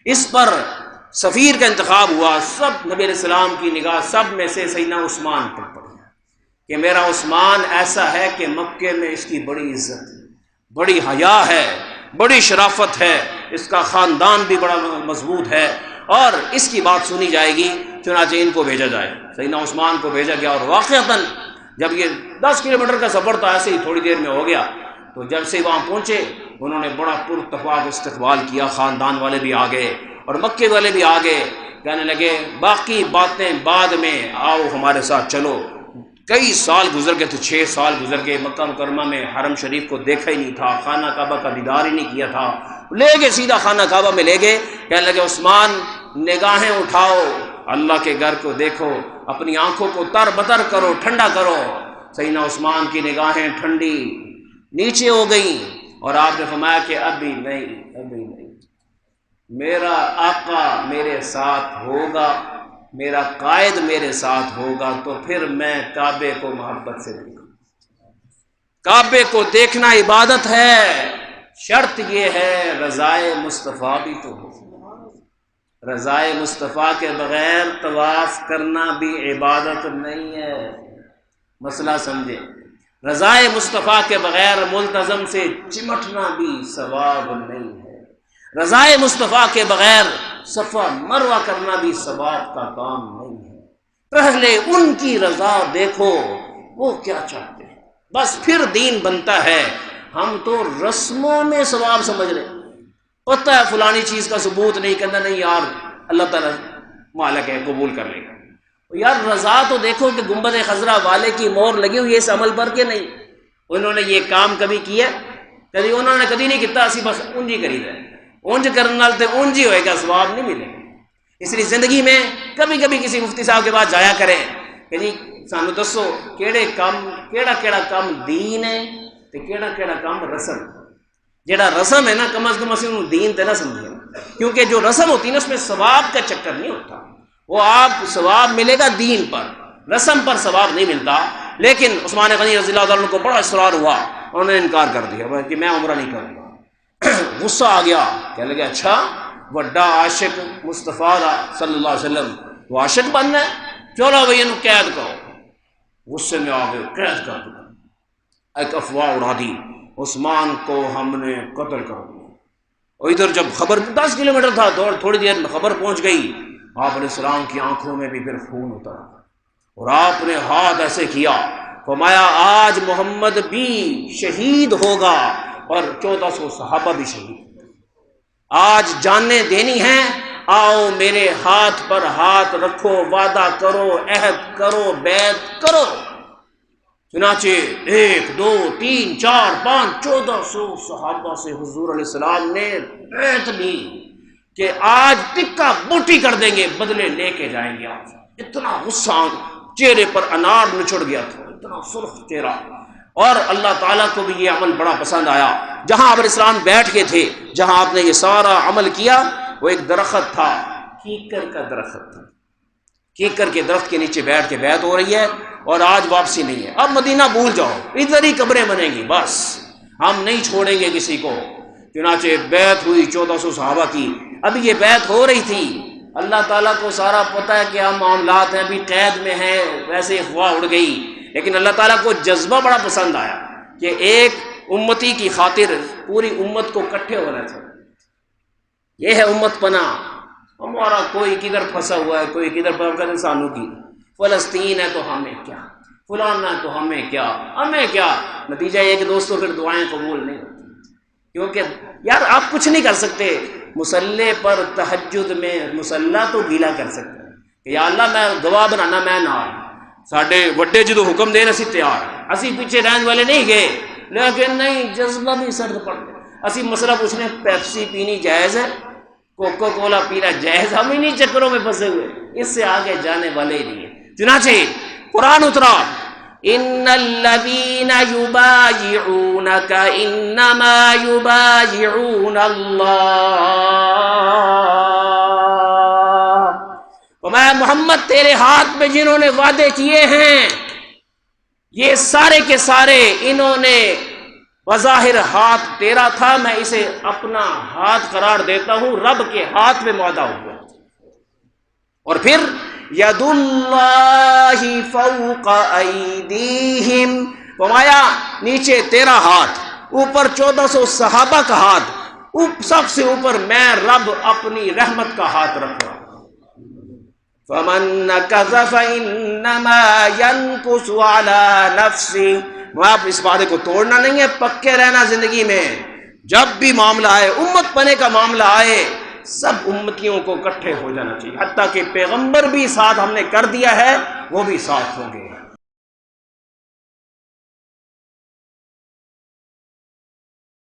اس پر سفیر کا انتخاب ہوا، سب نبی علیہ السلام کی نگاہ سب میں سے سیدنا عثمان پر پڑی کہ میرا عثمان ایسا ہے کہ مکے میں اس کی بڑی عزت ہے، بڑی حیا ہے، بڑی شرافت ہے، اس کا خاندان بھی بڑا مضبوط ہے اور اس کی بات سنی جائے گی، چنانچہ ان کو بھیجا جائے۔ سیدنا عثمان کو بھیجا گیا اور واقعتاً جب یہ 10 کلومیٹر کا سفر تھا، ایسے ہی تھوڑی دیر میں ہو گیا، تو جب سے وہاں پہنچے انہوں نے بڑا پراتفاق استقبال کیا، خاندان والے بھی آ گئے اور مکے والے بھی آ گئے، کہنے لگے باقی باتیں بعد میں، آؤ ہمارے ساتھ چلو۔ کئی سال گزر گئے تھے، 6 سال گزر گئے، مکہ مکرمہ میں حرم شریف کو دیکھا ہی نہیں تھا، خانہ کعبہ کا دیدار ہی نہیں کیا تھا، لے گئے سیدھا خانہ کعبہ میں لے گئے، کہنے لگے عثمان نگاہیں اٹھاؤ، اللہ کے گھر کو دیکھو، اپنی آنکھوں کو تر بتر کرو، ٹھنڈا کرو۔ سیدنا عثمان کی نگاہیں ٹھنڈی نیچے ہو گئیں اور آپ نے فرمایا کہ ابھی نہیں، میرا آقا میرے ساتھ ہوگا، میرا قائد میرے ساتھ ہوگا تو پھر میں کعبے کو محبت سے دیکھوں۔ کعبے کو دیکھنا عبادت ہے، شرط یہ ہے رضائے مصطفیٰ بھی تو ہو۔ رضائے مصطفیٰ کے بغیر طواف کرنا بھی عبادت نہیں ہے، مسئلہ سمجھے۔ رضائے مصطفیٰ کے بغیر ملتزم سے چمٹنا بھی ثواب نہیں ہے، رضائے مصطفیٰ کے بغیر صفا مروہ کرنا بھی ثواب کا کام نہیں ہے۔ پہلے ان کی رضا دیکھو، وہ کیا چاہتے ہیں، بس پھر دین بنتا ہے۔ ہم تو رسموں میں ثواب سمجھ رہے، پتہ ہے فلانی چیز کا ثبوت نہیں کرنا، نہیں یار اللہ تعالیٰ مالک ہے قبول کر لے گا۔ یار رضا تو دیکھو کہ گنبد خضرا والے کی مور لگی ہوئی ہے اس عمل پر کہ نہیں؟ انہوں نے یہ کام کبھی کیا؟ کبھی انہوں نے کبھی نہیں کیتا، اسی بس اونج ہی کری دے، اونج کرنے والے اونج ہی ہوئے گا، ثواب نہیں ملے گا۔ اس لیے زندگی میں کبھی کبھی کسی مفتی صاحب کے پاس جایا کریں کہ جی سانو دسو کیڑا کام دین ہے تے کیڑا کام رسم۔ جیڑا رسم ہے نا کم از کم اسی انہوں دین تے نہ سمجھے، کیونکہ جو رسم ہوتی ہے نا اس میں ثواب کا چکر نہیں ہوتا، وہ آپ ثواب ملے گا دین پر، رسم پر ثواب نہیں ملتا۔ لیکن عثمان غنی رضی اللہ عنہ کو بڑا اصرار ہوا، انہوں نے انکار کر دیا کہ میں عمرہ نہیں کروں گا۔ غصہ آ گیا، کہنے لگے اچھا وڈا عاشق مصطفیٰ صلی اللہ علیہ وسلم وہ عاشق بننا ہے، چلو بھائی انہوں قید کرو۔ غصے میں آ گئے، قید کر دیا، ایک افواہ اڑا دی عثمان کو ہم نے قتل کر دیا۔ اور ادھر جب خبر 10 کلومیٹر تھا، تھوڑی دیر میں خبر پہنچ گئی، آپ علیہ السلام کی آنکھوں میں بھی پھر خون اترا اور آپ نے ہاتھ ایسے کیا، فرمایا آج محمد بھی شہید ہوگا اور 1400 صحابہ بھی شہید، آج جانیں دینی ہیں، آؤ میرے ہاتھ پر ہاتھ رکھو، وعدہ کرو، عہد کرو، بیعت کرو۔ چنانچہ 1 2 3 4 5 1400 صحابہ سے حضور علیہ السلام نے بیعت لی کہ آج ٹکا بوٹی کر دیں گے، بدلے لے کے جائیں گے۔ آج اتنا غصہ، چہرے پر انار نچڑ گیا تھا، اتنا سرخ چہرہ، اور اللہ تعالیٰ کو بھی یہ عمل بڑا پسند آیا۔ جہاں آپ علیہ السلام بیٹھ کے تھے، جہاں آپ نے یہ سارا عمل کیا، وہ ایک درخت تھا، کیکر کا درخت تھا، کیکر کے درخت کے نیچے بیٹھ کے بیعت ہو رہی ہے اور آج واپسی نہیں ہے۔ اب مدینہ بھول جاؤ، ادھر ہی قبریں بنیں گی، بس ہم نہیں چھوڑیں گے کسی کو۔ چنانچہ بیعت ہوئی 1400 صحابہ کی۔ اب یہ بیعت ہو رہی تھی، اللہ تعالیٰ کو سارا پتہ ہے کہ ہم معاملات ہیں، ابھی قید میں ہیں، ویسے افواہ اڑ گئی، لیکن اللہ تعالیٰ کو جذبہ بڑا پسند آیا کہ ایک امتی کی خاطر پوری امت کو اکٹھے ہونا چاہیے۔ یہ ہے امت پناہ۔ ہمارا کوئی کدھر پھنسا ہوا ہے، کوئی کدھر پر انسانوں کی، فلسطین ہے تو ہمیں کیا، فلانا ہے تو ہمیں کیا۔ نتیجہ یہ کہ دوستو پھر دعائیں قبول نہیں ہوتی، کیونکہ یار آپ کچھ نہیں کر سکتے۔ مصلے پر تہجد میں مصلہ تو گیلا کر سکتے ہیں کہ یا اللہ میں گواہ بنانا میں نال، ساڈے وڈے جدو حکم دین اسی تیار، اسی پیچھے رہن والے نہیں گئے، لیکن نہیں جذبہ بھی سرد پڑ گیا۔ اسی مسئلہ پوچھنے پیپسی پینی جائز ہے، کوکو کولا پینا جائز، ہم انہیں چکروں میں پھنسے ہوئے، اس سے آگے جانے والے ہی نہیں ہیں۔ چنانچہ قرآن اترا، ان الذین یبایعونک انما یبایعون اللہ، فرمایا محمد تیرے ہاتھ میں جنہوں نے وعدے کیے ہیں، یہ سارے کے سارے انہوں نے بظاہر ہاتھ تیرا تھا، میں اسے اپنا ہاتھ قرار دیتا ہوں، رب کے ہاتھ میں معاہدہ ہوا۔ اور پھر ید اللہ فوق ایدیہم، فرمایا نیچے تیرا ہاتھ، اوپر 1400 صحابہ کا ہاتھ، سب سے اوپر میں رب اپنی رحمت کا ہاتھ رکھ رہا ہوں۔ فمن نکث فانما ينکث علی نفسہ، آپ اس وعدے کو توڑنا نہیں ہے، پکے رہنا زندگی میں۔ جب بھی معاملہ آئے، امت پنے کا معاملہ آئے، سب امتیوں کو اکٹھے ہو جانا چاہیے، حتیٰ کہ پیغمبر بھی ساتھ ہم نے کر دیا ہے، وہ بھی ساتھ ہوں گے۔